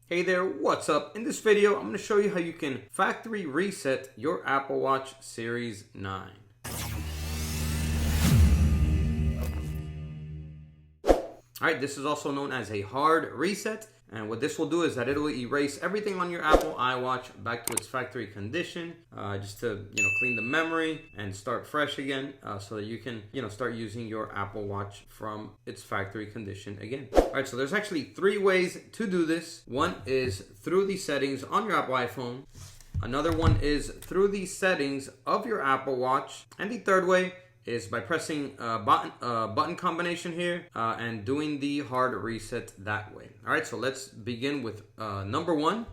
Hey there, what's up? In this video, I'm going to show you how you can factory reset your Apple Watch Series 9. Alright, this is also known as a hard reset. And what this will do is that it will erase everything on your Apple iWatch back to its factory condition, just to clean the memory and start fresh again, so that you can start using your Apple Watch from its factory condition again. All right, so there's actually 3 ways to do this. One is through the settings on your Apple iPhone. Another one is through the settings of your Apple Watch, and the third way is by pressing a button combination here and doing the hard reset that way. All right, so let's begin with number 1.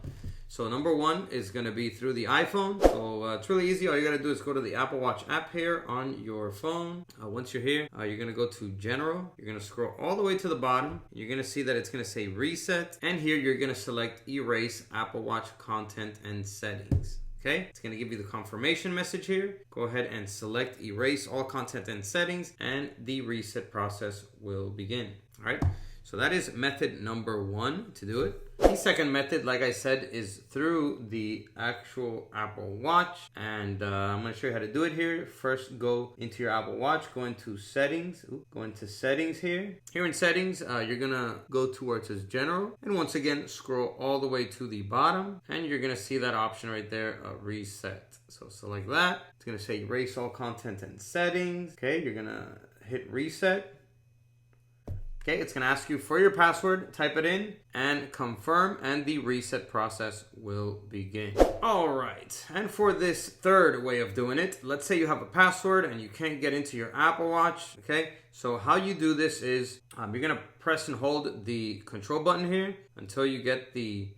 So number 1 is going to be through the iPhone. So it's really easy. All you got to do is go to the Apple Watch app here on your phone. Once you're here, you're going to go to General. You're going to scroll all the way to the bottom. You're going to see that it's going to say Reset. And here you're going to select Erase Apple Watch Content and Settings. Okay, it's going to give you the confirmation message here. Go ahead and select erase all content and settings, and the reset process will begin. All right, so that is method number 1 to do it. The second method, like I said, is through the actual Apple Watch, and I'm going to show you how to do it here. First, go into your Apple Watch, go into settings, here. Here in settings, you're going to go to where it says general, and once again, scroll all the way to the bottom, and you're going to see that option right there, reset. So select that. It's going to say erase all content and settings. Okay, you're going to hit reset. Okay, it's going to ask you for your password, type it in, and confirm, and the reset process will begin. All right, and for this third way of doing it, let's say you have a password and you can't get into your Apple Watch, okay? So how you do this is you're going to press and hold the control button here until you get the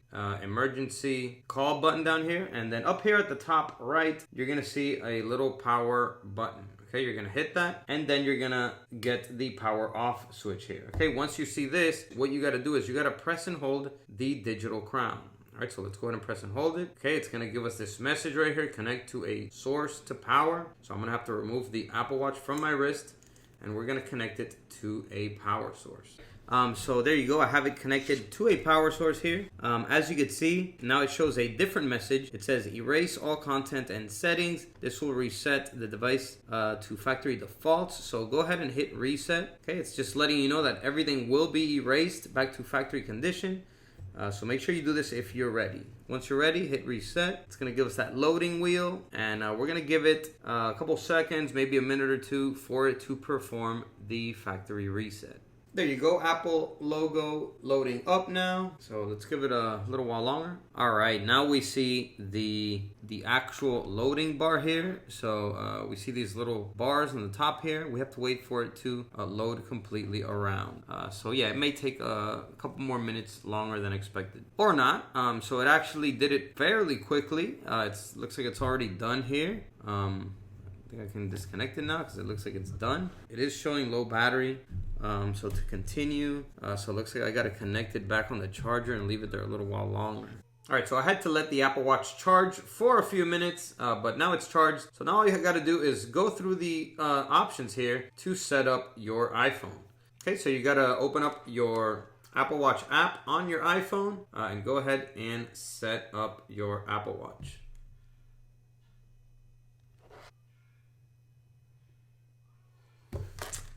emergency call button down here, and then up here at the top right, you're going to see a little power button. Okay, you're going to hit that, and then you're going to get the power off switch here. Okay, once you see this, what you got to do is you got to press and hold the digital crown. All right, so let's go ahead and press and hold it. Okay, it's going to give us this message right here, connect to a source to power. So I'm going to have to remove the Apple Watch from my wrist, and we're going to connect it to a power source. So there you go. I have it connected to a power source here. As you can see, now it shows a different message. It says erase all content and settings. This will reset the device to factory defaults. So go ahead and hit reset. Okay, it's just letting you know that everything will be erased back to factory condition. So make sure you do this if you're ready. Once you're ready, hit reset. It's going to give us that loading wheel, and we're going to give it a couple seconds, maybe a minute or 2 for it to perform the factory reset. There you go, Apple logo loading up now. So let's give it a little while longer. All right, now we see the actual loading bar here. So we see these little bars on the top here. We have to wait for it to load completely around. So yeah, it may take a couple more minutes longer than expected. Or not. So it actually did it fairly quickly. It looks like it's already done here. I think I can disconnect it now because it looks like it's done. It is showing low battery. So to continue, so it looks like I got to connect it back on the charger and leave it there a little while longer. All right, so I had to let the Apple Watch charge for a few minutes, but now it's charged. So now all you got to do is go through the options here to set up your iPhone. Okay, so you got to open up your Apple Watch app on your iPhone and go ahead and set up your Apple Watch.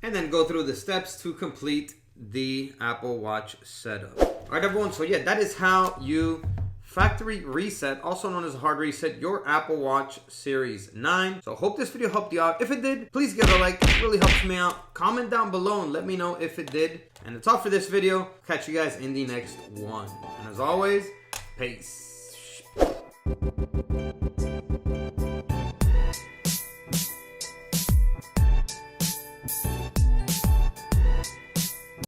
And then go through the steps to complete the Apple Watch setup. All right, everyone. So yeah, that is how you factory reset, also known as a hard reset, your Apple Watch Series 9. So hope this video helped you out. If it did, please give it a like. It really helps me out. Comment down below and let me know if it did. And that's all for this video. Catch you guys in the next one. And as always, peace.